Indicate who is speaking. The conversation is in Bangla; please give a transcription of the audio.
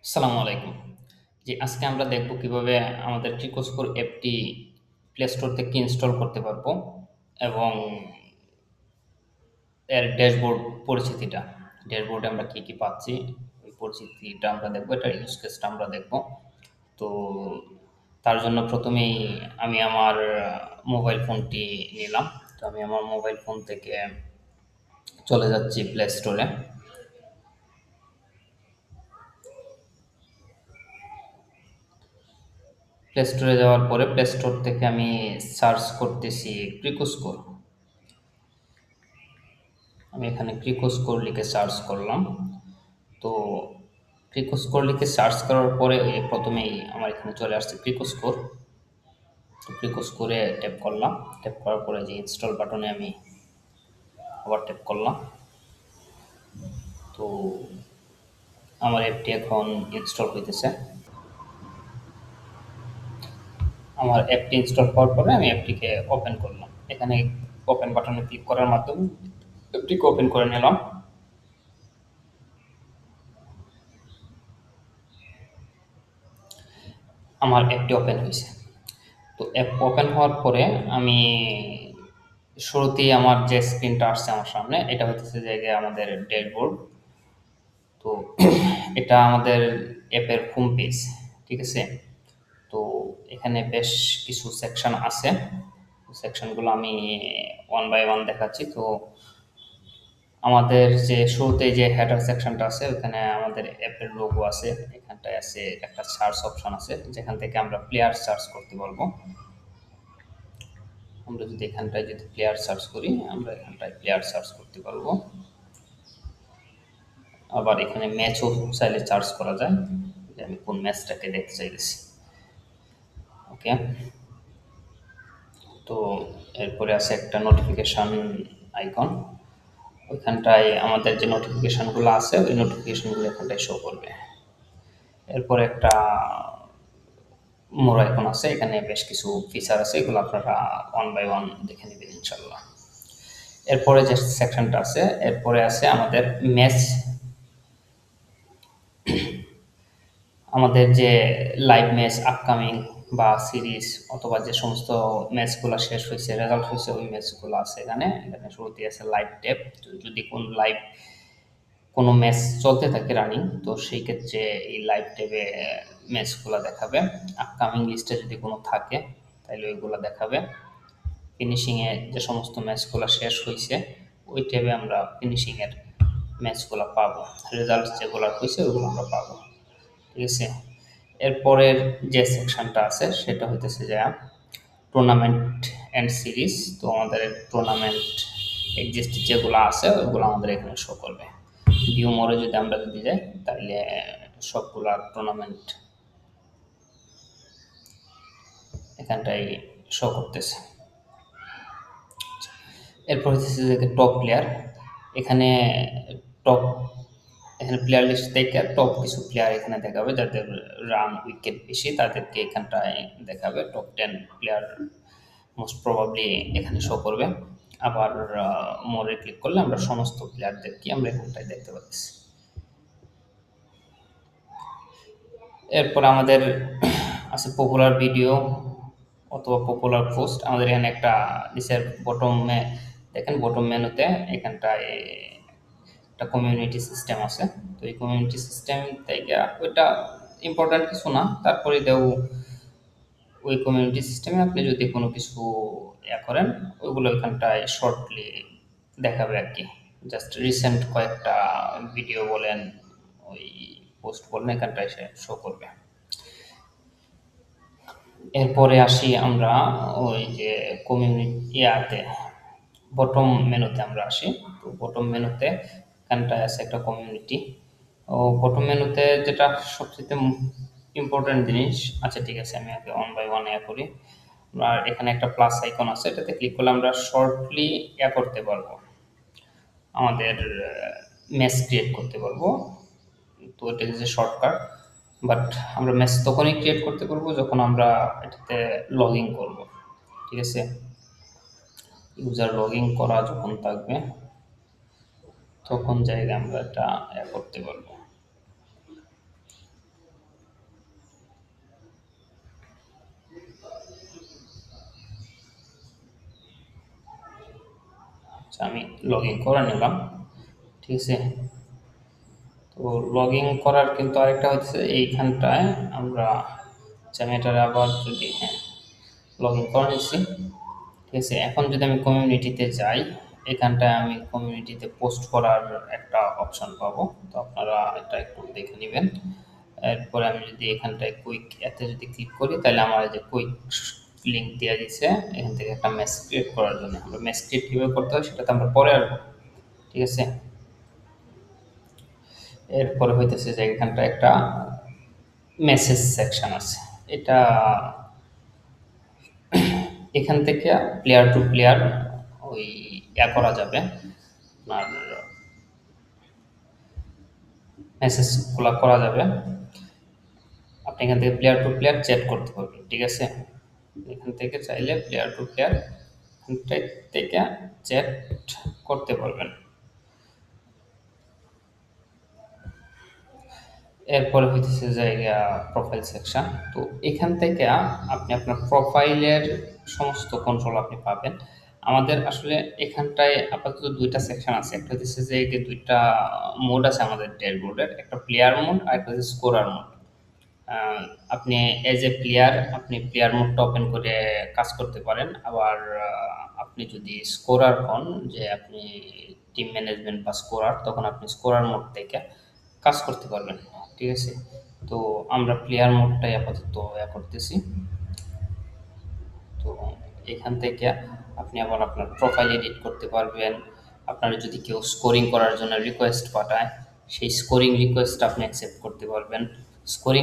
Speaker 1: আসসালামু আলাইকুম। জি, আজকে আমরা দেখব কিভাবে আমাদের ট্রিকোস্কোর অ্যাপটি প্লে স্টোর থেকে ইনস্টল করতে পারবো এবং এর ড্যাশবোর্ড পরিচিতিটা। ড্যাশবোর্ডে আমরা কি পাচ্ছি ওই পরিচিতিটা আমরা দেখব, এটার ইউজ কেসটা আমরা দেখব। তো তার জন্য প্রথমেই আমি আমার মোবাইল ফোনটি নিলাম। তো আমি আমার মোবাইল ফোন থেকে চলে যাচ্ছি প্লে স্টোরে। প্লে স্টোরে যাওয়ার পরে প্লে স্টোর থেকে আমি সার্চ করতেছি ট্রিকোস্কোর। আমি এখানে ক্রিকোস্কোর লিখে সার্চ করলাম। তো ক্রিকোস্কোর লিখে সার্চ করার পরে ওই যে প্রথমেই আমার এখানে চলে আসছে ক্রিকোস্কোর। তো ক্রিকোস্কোরে ট্যাপ করলাম। ট্যাপ করার পরে যে ইনস্টল বাটনে আমি আবার ট্যাপ করলাম। তো আমার অ্যাপটি এখন ইনস্টল হইতেছে। আমার অ্যাপটি ইনস্টল হওয়ার পরে আমি অ্যাপটিকে ওপেন করলাম। এখানে ওপেন বাটনে ক্লিক করার মাধ্যমে অ্যাপটিকে ওপেন করে নিলাম। আমার অ্যাপটি ওপেন হয়েছে। তো অ্যাপ ওপেন হওয়ার পরে আমি শুরুতেই আমার যে স্ক্রিনটা আসছে আমার সামনে, এটা হচ্ছে যে আমাদের ড্যাশবোর্ড। তো এটা আমাদের অ্যাপের হোম পেজ, ঠিক আছে? তো এখানে বেশ কিছু সেকশন আছে। সেকশনগুলো আমি ওয়ান বাই ওয়ান দেখাচ্ছি। তো আমাদের যে শুরুতে যে হেডার সেকশনটা আছে, ওখানে আমাদের অ্যাপের লোগো আছে। এখানটায় আছে একটা সার্চ অপশন আছে, যেখান থেকে আমরা প্লেয়ার সার্চ করতে পারবো। আমরা যদি এখানটায় যদি প্লেয়ার সার্চ করি, আমরা এখানটায় প্লেয়ার সার্চ করতে পারবো। আবার এখানে ম্যাচও চাইলে সার্চ করা যায়, যে আমি কোন ম্যাচটাকে দেখতে চাইতেছি। ওকে। তো এরপরে আছে একটা নোটিফিকেশন আইকন। ওইখানটায় আমাদের যে নোটিফিকেশনগুলো আছে, ওই নোটিফিকেশনগুলো এখানটায় শো করবে। এরপরে একটা মোর আইকন আছে, এখানে বেশ কিছু ফিচার আছে, এগুলো আপনারা ওয়ান বাই ওয়ান দেখে নেবেন ইনশাল্লাহ। এরপরে যে সেকশনটা আছে, এরপরে আছে আমাদের ম্যাচ। আমাদের যে লাইভ ম্যাচ আপকামিং বা সিরিজ, অথবা যে সমস্ত ম্যাচগুলো শেষ হয়েছে, রেজাল্ট হয়েছে, ওই ম্যাচগুলো আছে এখানে। এখানে শুরুতেই আছে লাইভ ট্যাব। যদি কোনো ম্যাচ চলতে থাকে রানিং, তো সেই ক্ষেত্রে এই লাইভ ট্যাবে ম্যাচগুলো দেখাবে। আপকামিং লিস্টে যদি কোনো থাকে, তাহলে ওইগুলো দেখাবে। ফিনিশিংয়ে যে সমস্ত ম্যাচগুলো শেষ হয়েছে, ওই ট্যাবে আমরা ফিনিশিংয়ের ম্যাচগুলো পাবো। রেজাল্ট যেগুলো হয়েছে ওইগুলো আমরা পাবো, ঠিক আছে? এরপরের যে সেকশনটা আছে, সেটা হইতেছে যে টুর্নামেন্ট অ্যান্ড সিরিজ। তো আমাদের টুর্নামেন্ট এক্সিস্ট যেগুলো আছে, ওইগুলো আমাদের এখানে শো করবে। ভিউ মোরে যদি যাই, তাহলে সবগুলা টুর্নামেন্ট এখানটায় শো করতেছে। এরপর হচ্ছে যে টপ প্লেয়ার। এখানে টপ এখানে প্লেয়ার লিস্ট থেকে টপ কিছু প্লেয়ার এখানে দেখাবে, যাদের রান উইকেট বেশি তাদেরকে এখানটায় দেখাবে। টপ 10 প্লেয়ার মোস্ট প্রবাবলি এখানে শো করবে। আবার মোরে ক্লিক করলে আমরা সমস্ত প্লেয়ারদেরকে আমরা এখানটায় দেখতে পাচ্ছি। এরপর আমাদের আছে পপুলার ভিডিও অথবা পপুলার পোস্ট। আমাদের এখানে একটা নিচের বটমে দেখেন, বটম মেনুতে এখানটায় একটা কমিউনিটি সিস্টেম আছে। তো এই কমিউনিটি সিস্টেম থেকে ওইটা ইম্পর্ট্যান্ট কিছু না, তারপরে দেও ওই কমিউনিটি সিস্টেমে আপনি যদি কোনো কিছু করেন, ওইগুলো এখানটায় শর্টলি দেখাবে আর কি। জাস্ট রিসেন্ট কয়েকটা ভিডিও বলেন, ওই পোস্ট বলেন, এখানটায় সে শো করবে। এরপরে আসি আমরা ওই যে কমিউনিটি বটম মেনুতে আমরা আসি। তো বটম মেনুতে এখানটায় আছে একটা কমিউনিটি। ও বটম মেনুতে যেটা সবচেয়ে ইম্পর্টেন্ট জিনিস, আচ্ছা ঠিক আছে, আমি আগে ওয়ান বাই ওয়ান করি। আর এখানে একটা প্লাস আইকন আছে, এটাতে ক্লিক করলে আমরা শর্টলি করতে পারবো, আমাদের ম্যাচ ক্রিয়েট করতে পারবো। তো এটা হচ্ছে শর্টকাট। বাট আমরা ম্যাচ তখনই ক্রিয়েট করতে পারবো যখন আমরা এটাতে লগ ইন করবো, ঠিক আছে? ইউজার লগ ইন করা যখন থাকবে, তখন জায়গায় আমরা এটা করতে পারবো। আমি লগ ইন করে নিলাম, ঠিক আছে। তো লগ ইন করার কিন্তু আরেকটা হচ্ছে এইখানটায় আমরা আমি এটার আবার যদি হ্যাঁ লগ ইন করে নিচ্ছি, ঠিক আছে। এখন যদি আমি কমিউনিটিতে যাই, এখানটায় আমি কমিউনিটিতে পোস্ট করার একটা অপশন পাবো। তো আপনারা এটা একটু দেখে নেবেন। এরপরে আমি যদি এখানটায় কুইক এতে যদি ক্লিক করি, তাহলে আমার এই যে কুইক লিঙ্ক দেওয়া দিচ্ছে এখান থেকে একটা মেস ক্রিয়েট করার জন্য। আমরা মেস ক্রিয়েট কীভাবে করতে হয় সেটা তো আমরা পরে আসবো, ঠিক আছে। এরপরে হইতেছে যে এখানটা একটা মেসেজ সেকশন আছে। এটা এখান থেকে প্লেয়ার টু প্লেয়ার ওই করা যাবে, আপনার মেসেজগুলো করা যাবে। আপনি এখান থেকে প্লেয়ার টু প্লেয়ার চ্যাট করতে পারবেন, ঠিক আছে। এখান থেকে চাইলে প্লেয়ার টু প্লেয়ার থেকে চ্যাট করতে পারবেন। এরপরে হইতেছে জায়গা প্রোফাইল সেকশন। তো এখান থেকে আপনি আপনার প্রোফাইলের সমস্ত কন্ট্রোল আপনি পাবেন। আমাদের আসলে এখানটায় আপাতত দুইটা সেকশন আছে। একটা হচ্ছে যে এই যে দুইটা মোড আছে আমাদের ড্যাশবোর্ডের, একটা প্লেয়ার মোড আর একটা হচ্ছে স্কোরার মোড। আপনি এজ এ প্লেয়ার আপনি প্লেয়ার মোডটা ওপেন করে কাজ করতে পারেন। আবার আপনি যদি স্কোরার হন, যে আপনি টিম ম্যানেজমেন্ট বা স্কোরার, তখন আপনি স্কোরার মোড থেকে কাজ করতে পারবেন, ঠিক আছে। তো আমরা প্লেয়ার মোডটাই আপাতত করতেছি। তো এখান থেকে আপনি আবার আপনার প্রোফাইল এডিট করতে পারবেন। আপনার যদি কেউ স্কোরিং করার জন্য রিকোয়েস্ট পাঠায়, সেই স্কোরিং রিকোয়েস্ট আপনি অ্যাকসেপ্ট করতে পারবেন। স্কোরিং